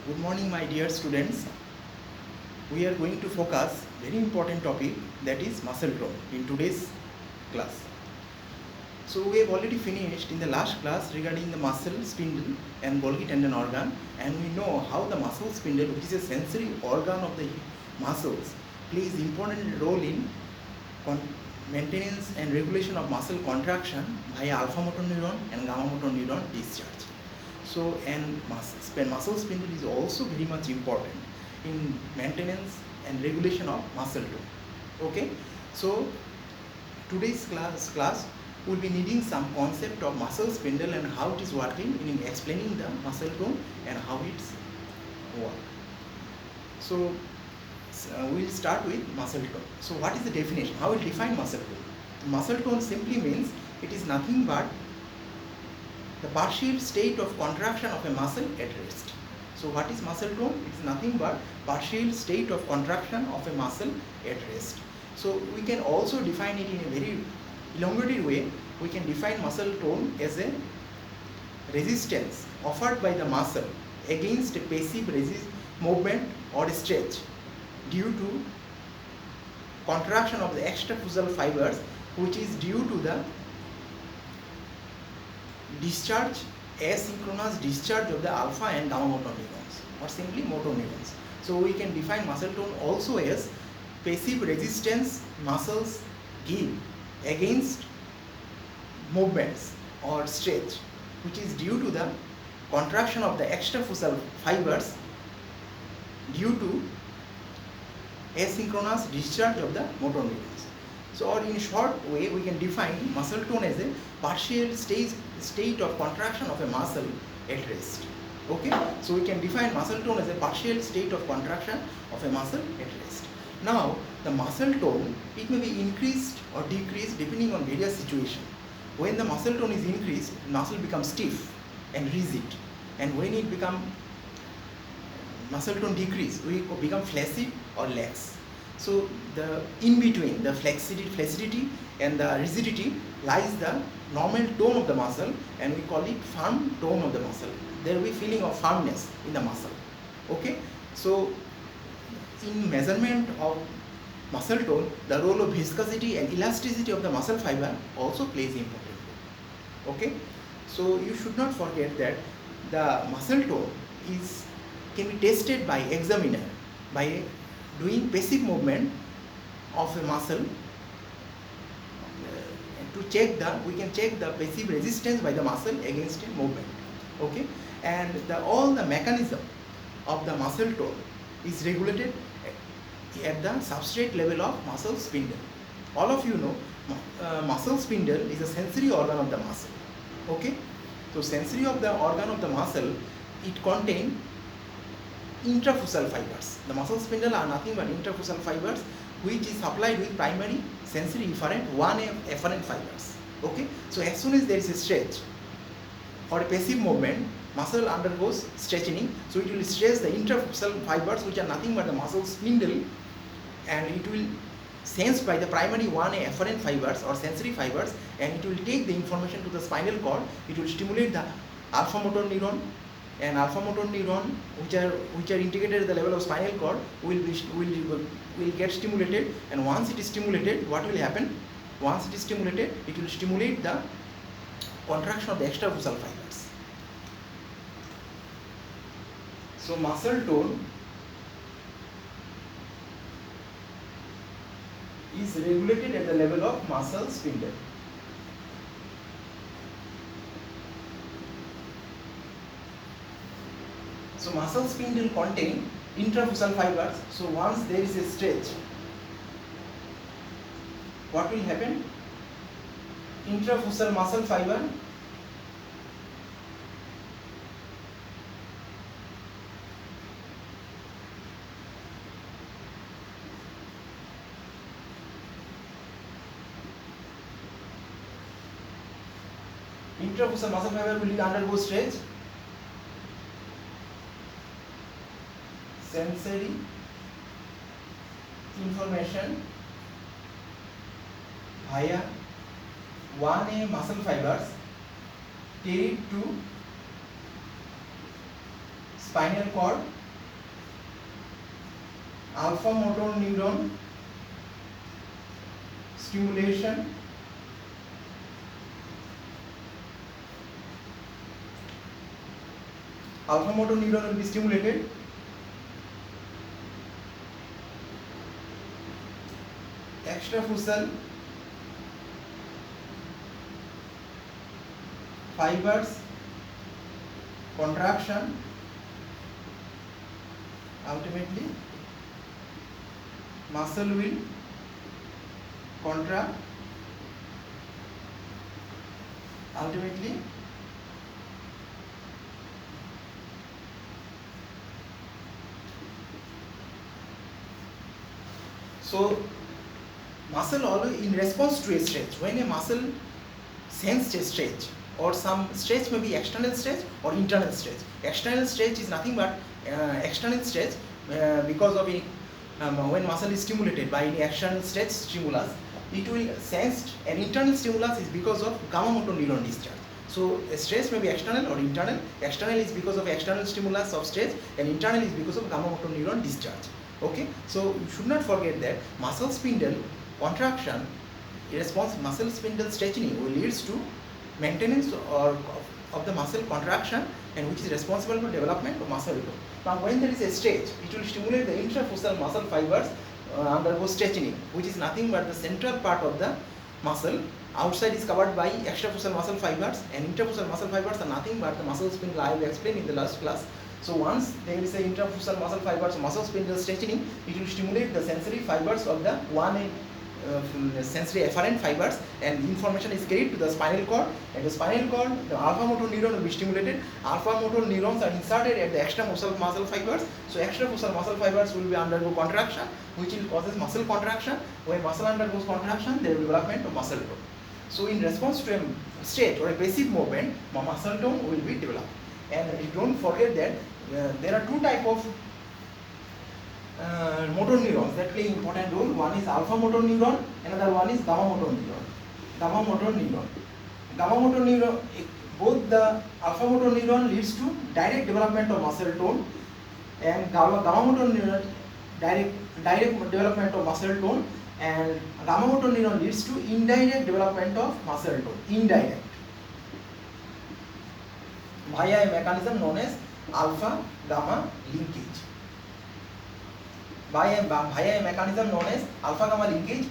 Good morning, my dear students. We are going to focus very important topic, that is muscle tone, in today's class. So we have already finished in the last class regarding the muscle spindle and Golgi tendon organ, and we know how the muscle spindle, which is a sensory organ of the muscles, plays important role in maintenance and regulation of muscle contraction via alpha motor neuron and gamma motor neuron discharge. So, and muscle spindle is also very much important in maintenance and regulation of muscle tone. Okay, so today's class will be needing some concept of muscle spindle and how it is working in explaining the muscle tone and how it's work. So we'll start with muscle tone. So what is the definition? How will define muscle tone? Muscle tone simply means it is nothing but the partial state of contraction of a muscle at rest. So what is muscle tone? It is nothing but partial state of contraction of a muscle at rest. So we can also define it in a very elongated way. We can define muscle tone as a resistance offered by the muscle against a passive movement or stretch due to contraction of the extrafusal fibers, which is due to the discharge, asynchronous discharge of the alpha and gamma motor neurons, or simply motor neurons. So we can define muscle tone also as passive resistance muscles give against movements or stretch, which is due to the contraction of the extrafusal fibers due to asynchronous discharge of the motor neurons. So, or in short way, we can define muscle tone as a partial state of contraction of a muscle at rest. Okay, so we can define muscle tone as a partial state of contraction of a muscle at rest. Now, the muscle tone, it may be increased or decreased depending on various situations. When the muscle tone is increased, muscle becomes stiff and rigid, and when it becomes muscle tone decrease, we become flaccid or lax. So the in between the flaccidity and the rigidity lies the normal tone of the muscle, and we call it firm tone of the muscle. There will be feeling of firmness in the muscle. Okay, so in measurement of muscle tone, the role of viscosity and elasticity of the muscle fiber also plays important role. Okay, so you should not forget that the muscle tone can be tested by examiner by doing passive movement of a muscle to check we can check the passive resistance by the muscle against a movement. Okay, and all the mechanism of the muscle tone is regulated at the substrate level of muscle spindle. All of you know muscle spindle is a sensory organ of the muscle. Okay, so sensory of the organ of the muscle, it contains intrafusal fibers. The muscle spindle are nothing but intrafusal fibers, which is supplied with primary sensory efferent 1A efferent fibers. Okay, so as soon as there is a stretch or a passive movement, muscle undergoes stretching, so it will stretch the intrafusal fibers, which are nothing but the muscle spindle, and it will sensed by the primary 1A efferent fibers or sensory fibers, and it will take the information to the spinal cord. It will stimulate the alpha motor neuron, and alpha motor neuron, which are integrated at the level of spinal cord, will get stimulated. And once it is stimulated, what will happen? Once it is stimulated, it will stimulate the contraction of the extrafusal fibers. So muscle tone is regulated at the level of muscle spindle. So muscle spindle contain intrafusal fibers. So once there is a stretch, what will happen? Intrafusal muscle fiber will undergo stretch. Sensory information via 1A muscle fibers carried to spinal cord alpha motor neuron stimulation, alpha motor neuron will be stimulated extrafusal fibers contraction, ultimately muscle will contract, ultimately so muscle always in response to a stretch, when a muscle senses a stretch or some stretch, may be external stretch or internal stretch. External stretch is nothing but external stretch because of a when muscle is stimulated by any external stretch stimulus, it will sense, and internal stimulus is because of gamma motor neuron discharge. So a stretch may be external or internal. External is because of external stimulus of stretch, and internal is because of gamma motor neuron discharge. Okay, so you should not forget that muscle spindle contraction response, muscle spindle stretching will leads to maintenance or of the muscle contraction, and which is responsible for development of muscle tone. Now when there is a stretch, it will stimulate the intrafusal muscle fibers undergo stretching, which is nothing but the central part of the muscle. Outside is covered by extrafusal muscle fibers, and intrafusal muscle fibers are nothing but the muscle spindle I will explain in the last class. So once there is a intrafusal muscle fibers, muscle spindle stretching, it will stimulate the sensory fibers of the sensory efferent fibers, and information is carried to the spinal cord, and the spinal cord, the alpha motor neuron will be stimulated. Alpha motor neurons are inserted at the extramuscle muscle fibers, so extrafusal muscle fibers will be undergo contraction, which will causes muscle contraction. When muscle undergoes contraction, there will be development of muscle tone. So in response to a stretch or a passive movement, muscle tone will be developed. And don't forget that there are two types of motor neurons that play important role. One is alpha motor neuron, another one is gamma motor neuron. Gamma motor neuron. Gamma motor neuron, both the alpha motor neuron leads to direct development of muscle tone, and gamma motor neuron direct development of muscle tone, and gamma motor neuron leads to indirect development of muscle tone. Indirect, via a mechanism known as alpha gamma linkage. Via a mechanism known as alpha gamma linkage,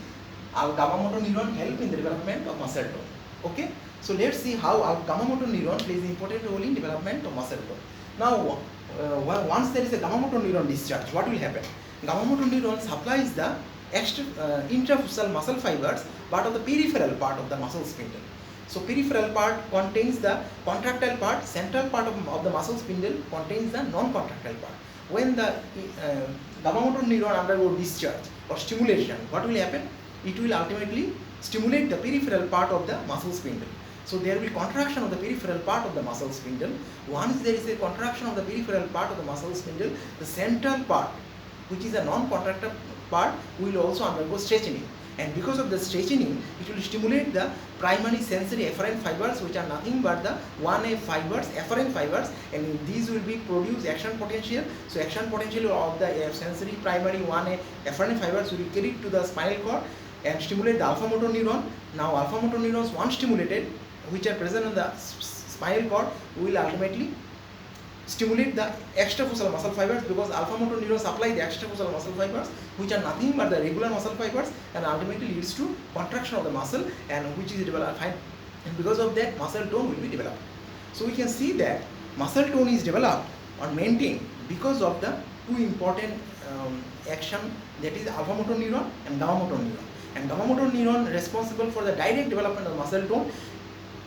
gamma motor neuron help in the development of muscle tone. Okay, so let's see how gamma motor neuron plays an important role in development of muscle tone. Now once there is a gamma motor neuron discharge, what will happen? Gamma motor neuron supplies the intrafusal muscle fibers, part of the peripheral part of the muscle spindle. So peripheral part contains the contractile part, central part of the muscle spindle contains the non-contractile part. When the gamma motor neuron undergo discharge or stimulation, what will happen? It will ultimately stimulate the peripheral part of the muscle spindle. So there will be contraction of the peripheral part of the muscle spindle. Once there is a contraction of the peripheral part of the muscle spindle, the central part, which is a non-contractile part, will also undergo stretching. And because of the stretching, it will stimulate the primary sensory efferent fibers, which are nothing but the 1A fibers, efferent fibers, and these will be produce action potential. So action potential of the sensory primary 1A efferent fibers will be carried to the spinal cord and stimulate the alpha motor neuron. Now alpha motor neurons, once stimulated, which are present on the spinal cord, will ultimately stimulate the extrafusal muscle fibers, because alpha motor neurons supply the extrafusal muscle fibers, which are nothing but the regular muscle fibers, and ultimately leads to contraction of the muscle, and which is developed, and because of that muscle tone will be developed. So we can see that muscle tone is developed or maintained because of the two important action, that is alpha motor neuron and gamma motor neuron. And gamma motor neuron responsible for the direct development of muscle tone,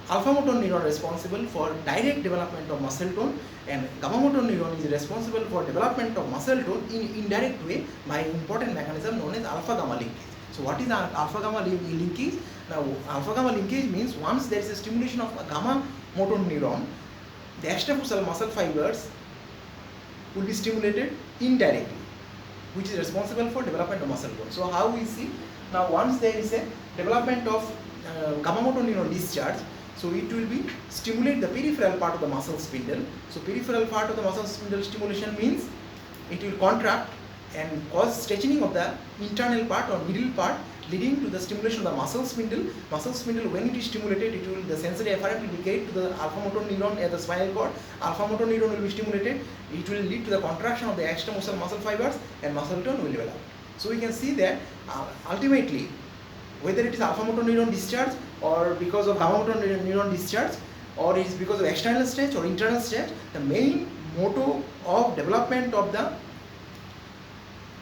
alpha motor neuron responsible for direct development of muscle tone, and gamma motor neuron is responsible for development of muscle tone in indirect way by an important mechanism known as alpha gamma linkage. So what is alpha gamma linkage? Now alpha gamma linkage means once there is a stimulation of a gamma motor neuron, the extrafusal muscle fibers will be stimulated indirectly, which is responsible for development of muscle tone. So how we see? Now once there is a development of gamma motor neuron discharge, so it will be stimulate the peripheral part of the muscle spindle. So peripheral part of the muscle spindle stimulation means it will contract and cause stretching of the internal part or middle part, leading to the stimulation of the muscle spindle. Muscle spindle, when it is stimulated, it will, the sensory afferent will be carried to the alpha motor neuron at the spinal cord. Alpha motor neuron will be stimulated. It will lead to the contraction of the extramuscular muscle fibers, and muscle tone will develop. So we can see that ultimately, whether it is alpha motor neuron discharge or because of gamma motor neuron discharge, or it is because of external stretch or internal stretch, the main motto of development of the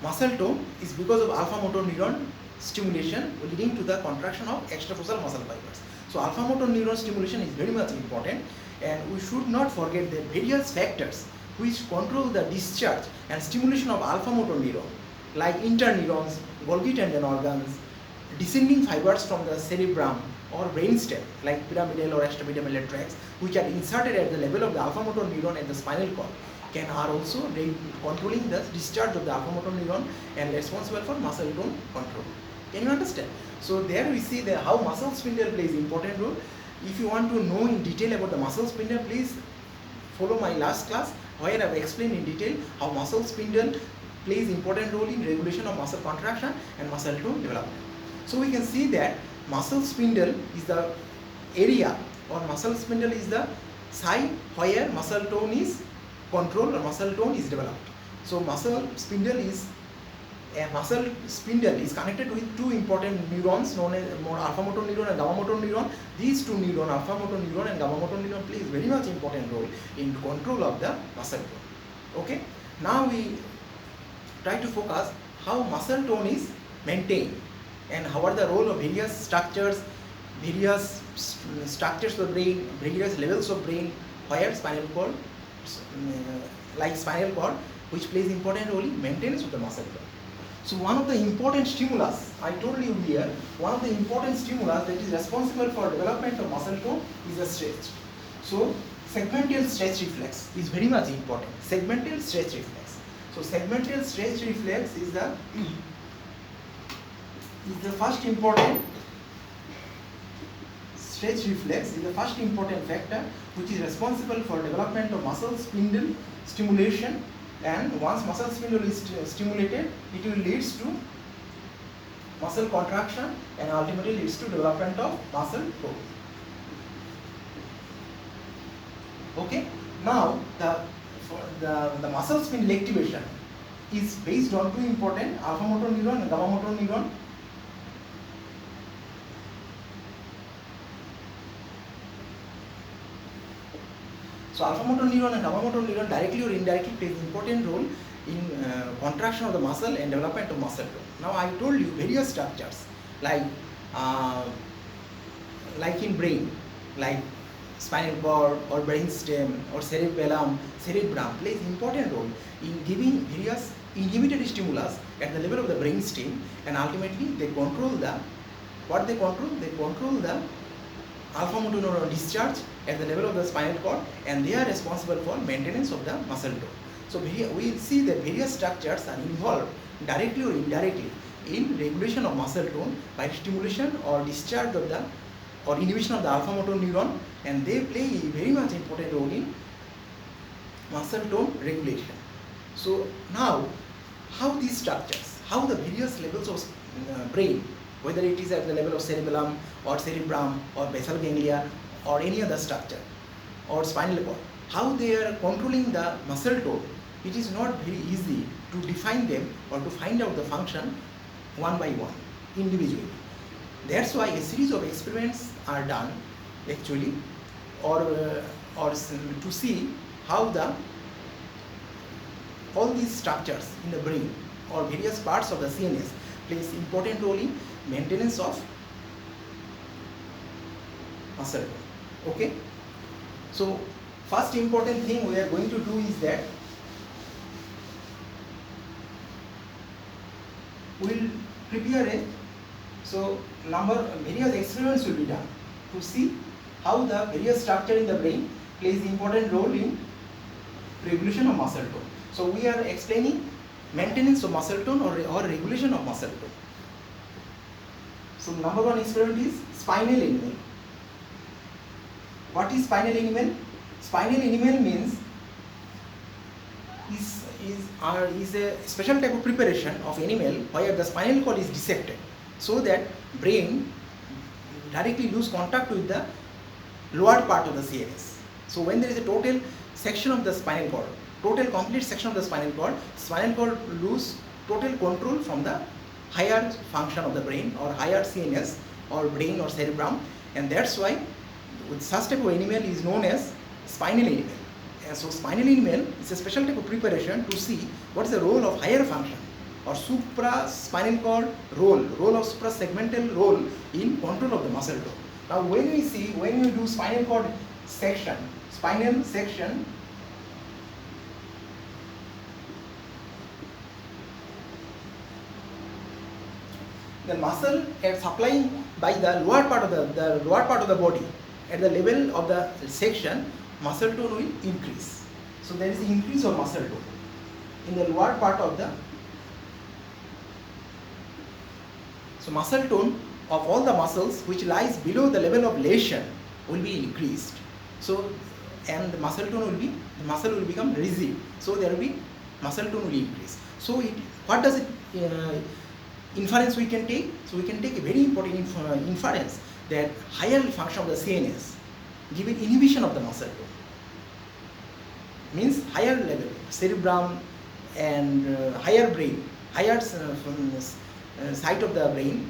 muscle tone is because of alpha motor neuron stimulation, leading to the contraction of extrafossil muscle fibers. So alpha motor neuron stimulation is very much important, and we should not forget the various factors which control the discharge and stimulation of alpha motor neuron, like interneurons, Golgi tendon organs, descending fibers from the cerebrum or brainstem, like pyramidal or extrapyramidal tracts, which are inserted at the level of the alpha motor neuron and the spinal cord, are also controlling the discharge of the alpha motor neuron and responsible for muscle tone control. Can you understand? So there we see how muscle spindle plays important role. If you want to know in detail about the muscle spindle, please follow my last class where I have explained in detail how muscle spindle plays important role in regulation of muscle contraction and muscle tone development. So we can see that muscle spindle is the area, or muscle spindle is the site where muscle tone is controlled or muscle tone is developed. So muscle spindle is connected with two important neurons known as alpha motor neuron and gamma motor neuron. These two neurons, alpha motor neuron and gamma motor neuron, plays very much important role in control of the muscle tone. Okay. Now we try to focus how muscle tone is maintained and how are the role of various structures of the brain, various levels of brain, where spinal cord, like spinal cord, which plays important role in maintenance of the muscle tone. So one of the important stimulus, I told you here, one of the important stimulus that is responsible for development of muscle tone is the stretch. So segmental stretch reflex is very much important. Segmental stretch reflex. So segmental stretch reflex is the first important stretch reflex is the first important factor which is responsible for development of muscle spindle stimulation, and once muscle spindle is stimulated, it will leads to muscle contraction and ultimately leads to development of muscle tone. Okay. Now the muscle spindle activation is based on two important alpha motor neuron and gamma motor neuron. So alpha motor neuron and gamma motor neuron directly or indirectly plays important role in contraction of the muscle and development of muscle tone. Now I told you various structures like in brain, like spinal cord or brainstem or cerebellum, cerebrum plays important role in giving various inhibitory stimulus at the level of the brainstem, and ultimately they control the alpha motor neuron discharge at the level of the spinal cord, and they are responsible for maintenance of the muscle tone. So we see that various structures are involved directly or indirectly in regulation of muscle tone by stimulation or discharge of the or inhibition of the alpha motor neuron, and they play a very much important role in muscle tone regulation. So now, how these structures, how the various levels of brain, whether it is at the level of cerebellum or cerebrum or basal ganglia or any other structure or spinal cord, how they are controlling the muscle tone, it is not very easy to define them or to find out the function one by one individually. That's why a series of experiments are done actually, or to see how all these structures in the brain or various parts of the CNS plays important role in maintenance of muscle tone. Okay. So first important thing we are going to do is that we will prepare various experiments will be done to see how the various structure in the brain plays important role in regulation of muscle tone. So we are explaining maintenance of muscle tone or regulation of muscle tone. So number one experiment is spinal animal. What is spinal animal? Spinal animal means is a special type of preparation of animal where the spinal cord is dissected so that brain directly lose contact with the lower part of the CNS. So when there is a total section of the spinal cord, total complete section of the spinal cord lose total control from the higher function of the brain or higher CNS or brain or cerebrum, and that's why with such type of animal is known as spinal animal. And so spinal animal is a special type of preparation to see what is the role of higher function or supraspinal cord role of suprasegmental role in control of the muscle tone. Now when we do spinal cord section, the muscle is supplying by the lower part of the body at the level of the section, muscle tone will increase. So there is an increase of muscle tone in the lower part of the. So muscle tone of all the muscles which lies below the level of lesion will be increased. So and the muscle will become rigid. So there will be muscle tone will increase. So what does it inference we can take? So we can take a very important inference that higher function of the CNS giving inhibition of the muscle tone means higher level cerebrum and higher brain, higher side of the brain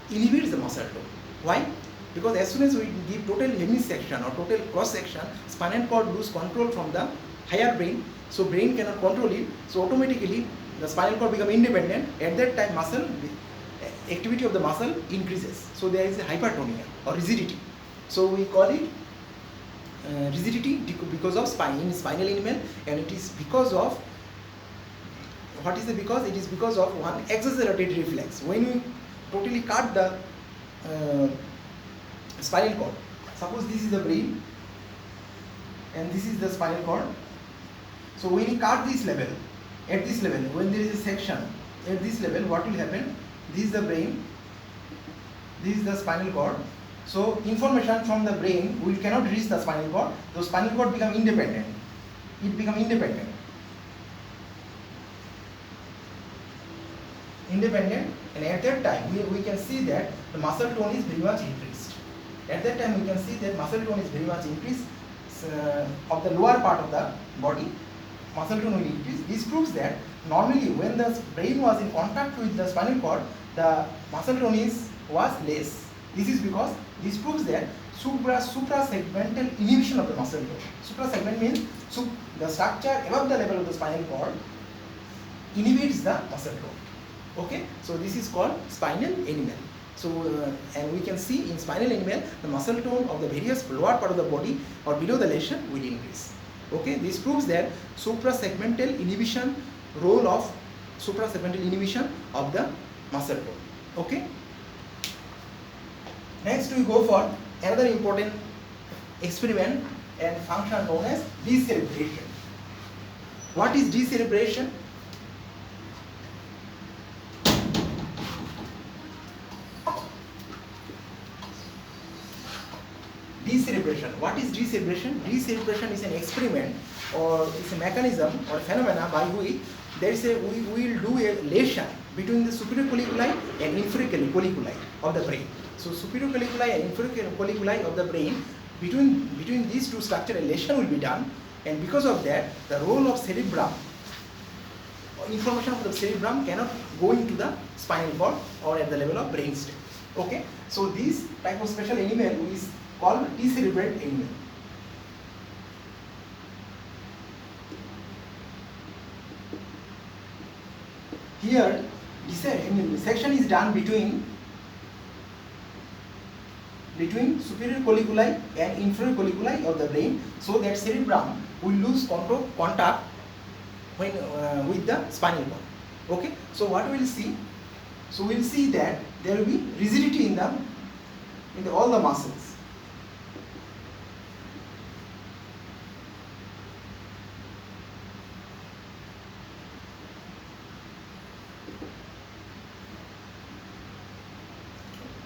inhibits the muscle tone. Why? Because as soon as we give total hemisection or total cross section, spinal cord lose control from the higher brain, so brain cannot control it, so automatically the spinal cord become independent. At that time muscle activity of the muscle increases, so there is a hypertonia or rigidity. So we call it rigidity because of spinal animal, and it is because of what is the because? It is because of one exaggerated reflex. When we totally cut the spinal cord, suppose this is the brain and this is the spinal cord. So when you cut this level, at this level, when there is a section at this level, what will happen? This is the brain, this is the spinal cord. So information from the brain cannot reach the spinal cord. The spinal cord become independent. It become independent, and at that time we can see that the muscle tone is very much increased. At that time we can see that muscle tone is very much increased of the lower part of the body. Muscle tone will increase. This proves that normally when the brain was in contact with the spinal cord, the muscle tone was less. This is because this proves that suprasegmental inhibition of the muscle tone. Suprasegment means the structure above the level of the spinal cord inhibits the muscle tone. Okay, so this is called spinal animal. So and we can see in spinal animal the muscle tone of the various lower part of the body or below the lesion will increase. Okay, this proves that suprasegmental inhibition role of suprasegmental inhibition of the muscle tone. Okay. Next we go for another important experiment and function known as decerebration. What is decerebration? Decerebration. What is decerebration? Decerebration is an experiment or it's a mechanism or phenomena by which there is we will do a lesion between the superior colliculi and inferior colliculi of the brain. So superior colliculi and inferior colliculi of the brain, between these two structures a lesion will be done, and because of that the role of cerebrum, information of the cerebrum cannot go into the spinal cord or at the level of brain stem. Okay, so this type of special animal is called decerebrate animal. Here dissection is done between superior colliculi and inferior colliculi of the brain, so that cerebrum will lose contact when with the spinal cord. Okay, so what we will see? So we will see that there will be rigidity in all the muscles.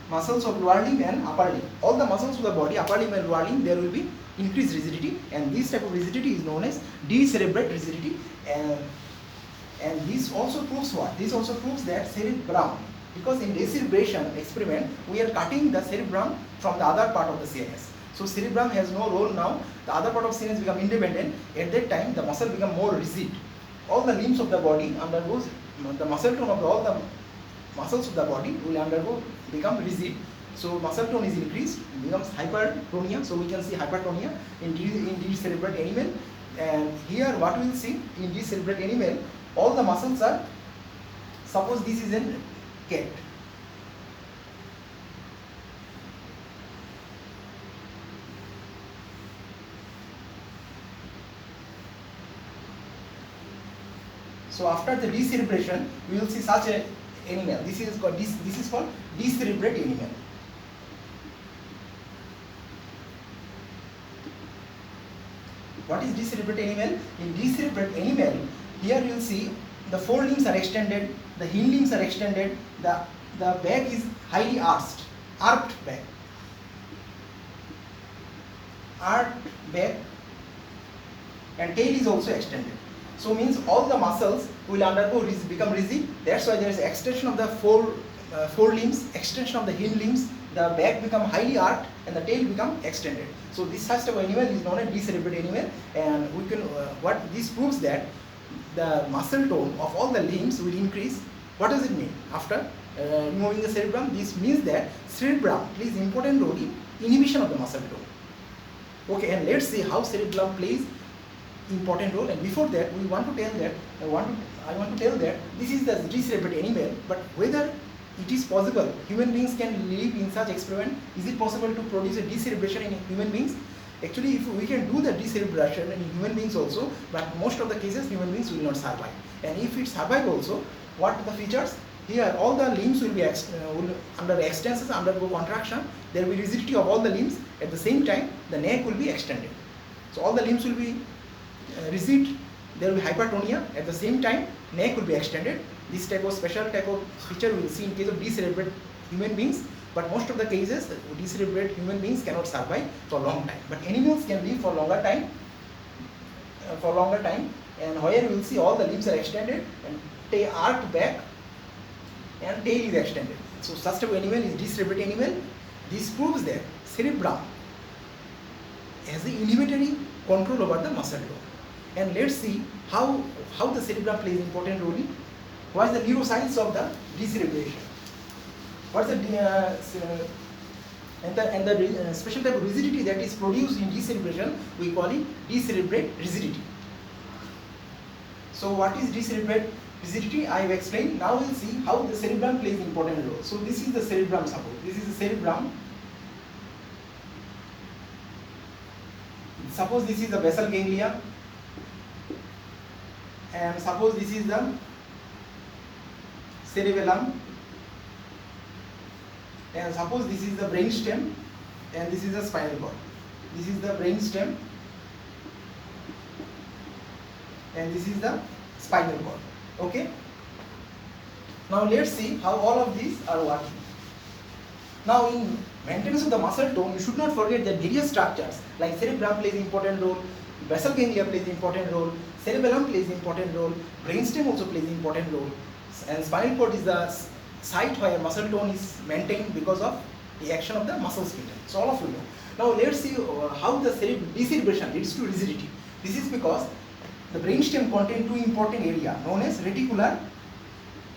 muscles of lower limb and upper limb. All the muscles of the body, upper limb and lower limb, there will be increased rigidity, and this type of rigidity is known as decerebrate rigidity. And this also proves what? This also proves that cerebrum, because in decerebration experiment we are cutting the cerebrum from the other part of the CNS. So cerebrum has no role now. The other part of CNS become independent. At that time, the muscle become more rigid. All the limbs of the body undergoes, the muscle tone of all the muscles of the body will become rigid. So muscle tone is increased, becomes hypertonia. So we can see hypertonia in decerebrate animal. And here what we will see in decerebrate animal, all the muscles are, suppose this is a cat. So after the decerebration, we will see such a animal. This is called decerebrate animal. What is decerebrate animal? In decerebrate animal, here you will see the forelimbs are extended, the hind limbs are extended, the back is highly arched back, and tail is also extended. So means all the muscles will become rigid. That's why there is extension of the forelimbs, extension of the hind limbs, the back become highly arched and the tail become extended. So this such type of animal is known as decerebrate animal, and we can what this proves that the muscle tone of all the limbs will increase. What does it mean? After removing the cerebrum, this means that cerebrum plays important role in inhibition of the muscle tone. Okay, and let's see how cerebrum plays important role. And before that, we want to tell that I want to tell that this is the decerebrate animal, but whether it is possible human beings can live in such experiment. Is it possible to produce a decerebration in human beings? Actually, if we can do the decerebration in human beings also, but most of the cases human beings will not survive. And if it survive also, what are the features? Here all the limbs will be under extensions, undergo contraction. There will be rigidity of all the limbs. At the same time, the neck will be extended. So all the limbs will be rigid. There will be hypertonia. At the same time, neck will be extended. This type of special type of feature we will see in case of decerebrate human beings. But most of the cases, decerebrate human beings cannot survive for a long time. But animals can live for longer time. And where we will see all the limbs are extended and they arched back and tail is extended. So such type of animal is decerebrate animal. This proves that cerebrum has the inhibitory control over the muscle tone. And let's see how the cerebrum plays important role in what is the neuroscience of the decerebration. What is the special type of rigidity that is produced in decerebration, we call it decerebrate rigidity. So what is decerebrate rigidity? I have explained. Now we will see how the cerebrum plays important role. So this is the cerebrum, suppose. This is the cerebrum. Suppose this is the basal ganglia. And suppose this is the cerebellum. And suppose this is the brain stem and this is the spinal cord. This is the brain stem and this is the spinal cord. Okay. Now let's see how all of these are working. Now in maintenance of the muscle tone, you should not forget that various structures like cerebrum plays important role, basal ganglia plays important role, cerebellum plays important role, brainstem also plays important role, and spinal cord is the site where muscle tone is maintained because of the action of the muscle spindle. So all of you know. Now let's see how the decerebration leads to rigidity. This is because the brainstem contains two important areas known as reticular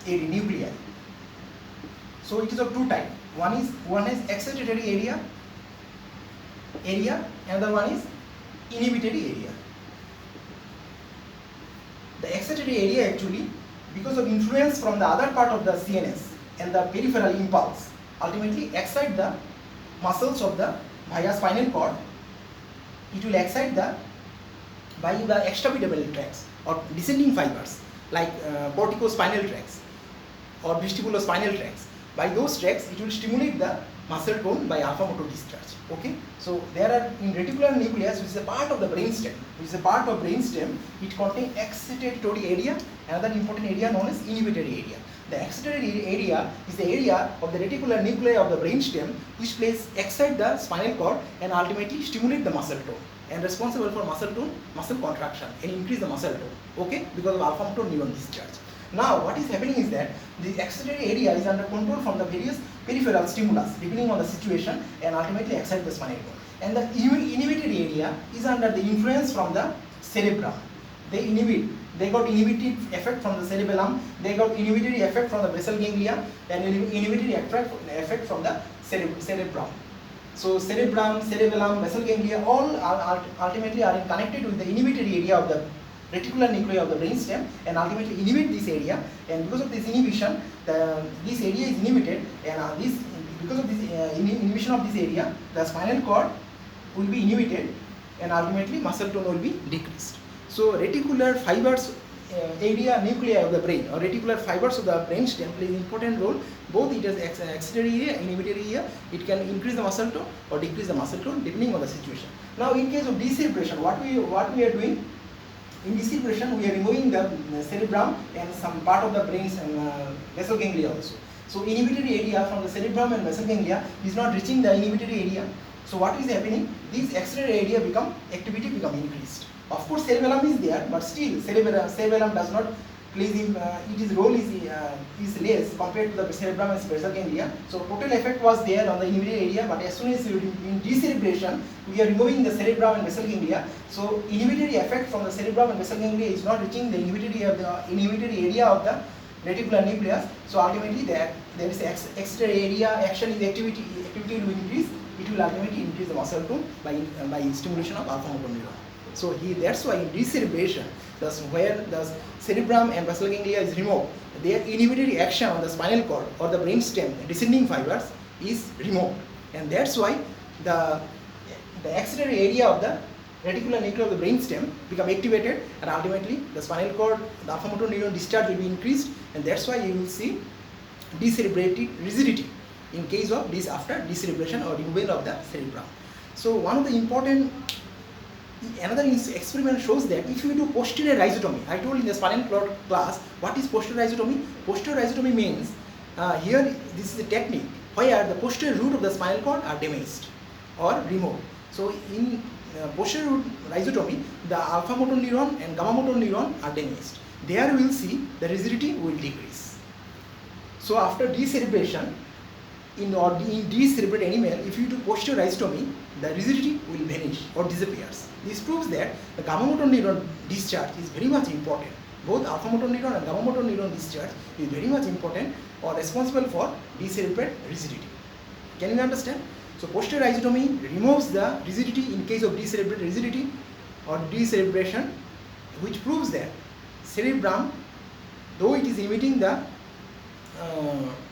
area, nuclei. So it is of two types. One is excitatory area, another one is inhibitory area. The excitatory area actually, because of influence from the other part of the CNS and the peripheral impulse, ultimately excite the muscles of the via spinal cord. It will excite the by the extrapyramidal tracts or descending fibers like corticospinal tracts or vestibulospinal tracts. By those tracts, it will stimulate the muscle tone by alpha motor discharge. Okay, so there are in reticular nucleus, which is a part of the brainstem, it contains excitatory area, another important area known as inhibitory area. The excitatory area is the area of the reticular nuclei of the brainstem which excite the spinal cord and ultimately stimulate the muscle tone and responsible for muscle tone, muscle contraction and increase the muscle tone, okay, because of alpha motor neuron discharge. Now what is happening is that the excitatory area is under control from the various peripheral stimulus depending on the situation and ultimately excite the spinal cord. And the inhibitory area is under the influence from the cerebrum. They got inhibitory effect from the cerebellum, they got inhibitory effect from the basal ganglia and inhibitory effect from the cerebrum. So cerebrum, cerebellum, basal ganglia all are ultimately are connected with the inhibitory area of the reticular nuclei of the brainstem and ultimately inhibit this area, and because of this inhibition this area is inhibited, and because of this inhibition of this area the spinal cord will be inhibited and ultimately muscle tone will be decreased. So reticular fibers area nuclei of the brain or reticular fibers of the brainstem plays an important role. Both it has excitatory area and inhibitory area. It can increase the muscle tone or decrease the muscle tone depending on the situation. Now in case of decerebration, what we are doing in decerebration, we are removing the cerebrum and some part of the brain's basal ganglia also. So inhibitory area from the cerebrum and basal ganglia is not reaching the inhibitory area. So what is happening? This excitatory area activity become increased. Of course cerebellum is there, but still cerebellum does not plays its role is less compared to the cerebrum and basal ganglia. So total effect was there on the inhibitory area, but as soon as in decerebration we are removing the cerebrum and basal ganglia, so inhibitory effect from the cerebrum and basal ganglia is not reaching the inhibitory area of the reticular nucleus. So ultimately there is excitatory area action is activity will increase. It will ultimately increase the muscle tone by stimulation of alpha motor neuron. So that's why in decerebration, where the cerebrum and basal ganglia is removed, their inhibitory action on the spinal cord or the brainstem descending fibers is removed, and that's why the excitatory area of the reticular nuclei of the brainstem become activated, and ultimately the spinal cord, the alpha motor neuron discharge will be increased, and that's why you will see decerebrated rigidity in case of this after decerebration or removal of the cerebrum. So one of the important another experiment shows that if you do posterior rhizotomy, I told in the spinal cord class what is posterior rhizotomy. Posterior rhizotomy means here this is a technique where the posterior root of the spinal cord are damaged or removed. So in posterior root rhizotomy, the alpha motor neuron and gamma motor neuron are damaged. There we will see the rigidity will decrease. So after decerebration, in decerebrate animal, if you do posterior rhizotomy, the rigidity will vanish or disappears. This proves that the gamma motor neuron discharge is very much important. Both alpha motor neuron and gamma motor neuron discharge is very much important or responsible for decerebrate rigidity. Can you understand? So posterior rhizotomy removes the rigidity in case of decerebrate rigidity or decerebration, which proves that cerebrum, though it is emitting the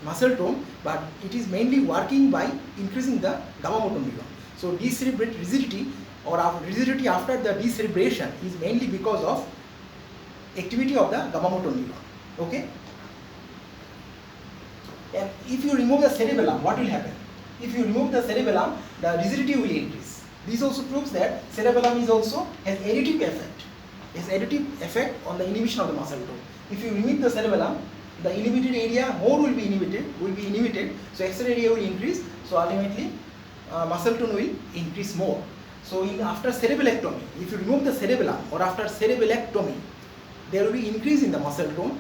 muscle tone, but it is mainly working by increasing the gamma motor neuron. So decerebrate rigidity or rigidity after the decerebration is mainly because of activity of the gamma motor neuron. Okay. And if you remove the cerebellum, what will happen? If you remove the cerebellum, the rigidity will increase. This also proves that cerebellum is also has additive effect. Has additive effect on the inhibition of the muscle tone. If you remove the cerebellum, the inhibited area more will be inhibited. So excitatory area will increase. So ultimately, muscle tone will increase more. So after cerebellectomy, if you remove the cerebellum or after cerebellectomy, there will be increase in the muscle tone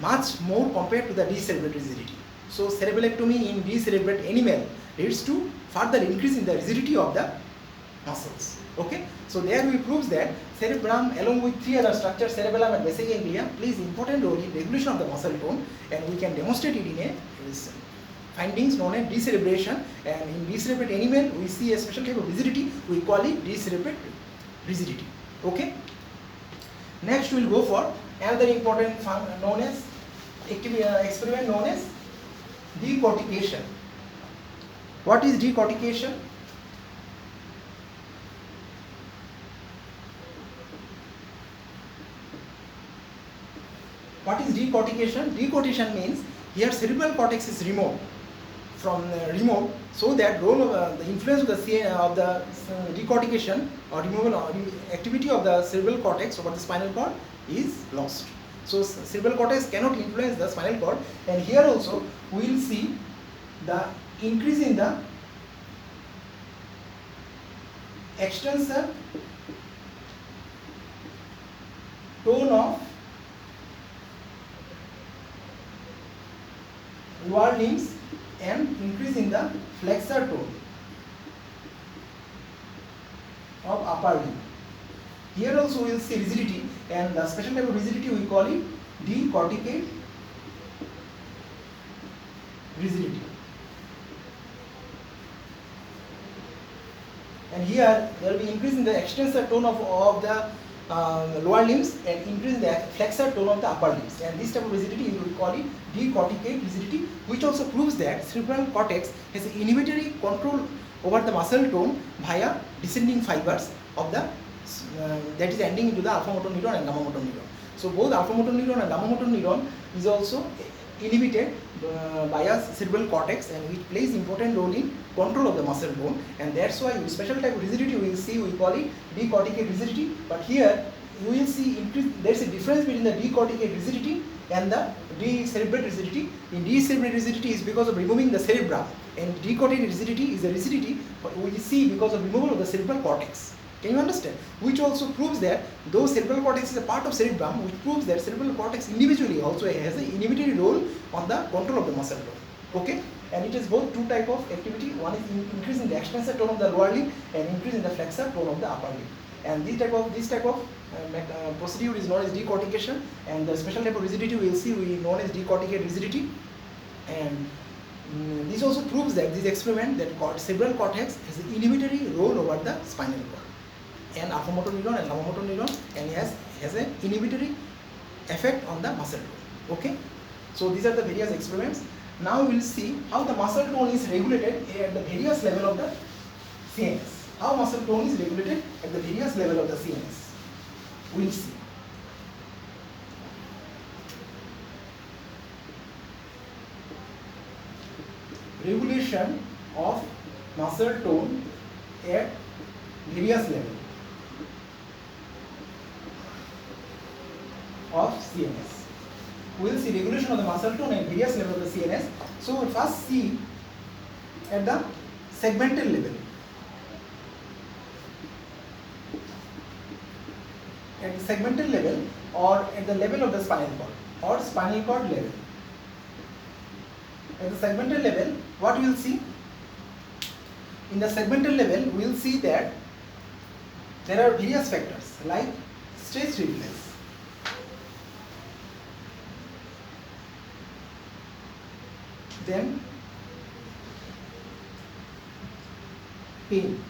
much more compared to the decerebrate rigidity. So cerebellectomy in decerebrate animal leads to further increase in the rigidity of the muscles. Okay, so there we proves that cerebellum along with three other structures, cerebellum and basal ganglia, plays important role in regulation of the muscle tone, and we can demonstrate it in a findings known as decerebration. And in decerebrate animal we see a special type of rigidity, we call it decerebrate rigidity. Okay. Next we will go for another important known as experiment known as decortication. What is decortication? What is decortication? Decortication means here cerebral cortex is removed so that role of the influence of the decortication or removal or activity of the cerebral cortex over the spinal cord is lost. So cerebral cortex cannot influence the spinal cord, and here also we will see the increase in the extensor tone of lower limbs and increase in the flexor tone of upper limb. Here also we will see rigidity, and the special type of rigidity we call it decorticate rigidity. And here there will be increase in the extensor tone of the lower limbs and increase in the flexor tone of the upper limbs. And this type of rigidity we call it decorticate rigidity, which also proves that cerebral cortex has inhibitory control over the muscle tone via descending fibers of the that is ending into the alpha motor neuron and gamma motor neuron. So both alpha motor neuron and gamma motor neuron is also inhibited by a cerebral cortex, and which plays important role in control of the muscle tone, and that's why special type of rigidity we will see, we call it decorticate rigidity. But here you will see there is a difference between the decorticate rigidity and the decerebrate rigidity. In decerebrate rigidity is because of removing the cerebrum, and decorticate rigidity is a rigidity we see because of removal of the cerebral cortex. Can you understand? Which also proves that though cerebral cortex is a part of cerebrum, which proves that cerebral cortex individually also has an inhibitory role on the control of the muscle tone. Okay? And it is both two type of activity. One is increase in the extensor tone of the lower limb and increase in the flexor tone of the upper limb. And this type of procedure is known as decortication, and the special type of rigidity we will see we known as decorticate rigidity. And this also proves that this experiment that cerebral cortex has an inhibitory role over the spinal cord and alpha motor neuron and gamma motor neuron, and has an inhibitory effect on the muscle tone. Okay, so these are the various experiments. Now we will see how the muscle tone is regulated at the various level of the CNS. How muscle tone is regulated at the various level of the CNS. We will see. Regulation of muscle tone at various levels of CNS. We will see regulation of the muscle tone at various levels of the CNS. So we first see at the segmental level. At the segmental level, or at the level of the spinal cord, or spinal cord level. At the segmental level, what we will see? In the segmental level, we will see that there are various factors like stress reflex, then pain,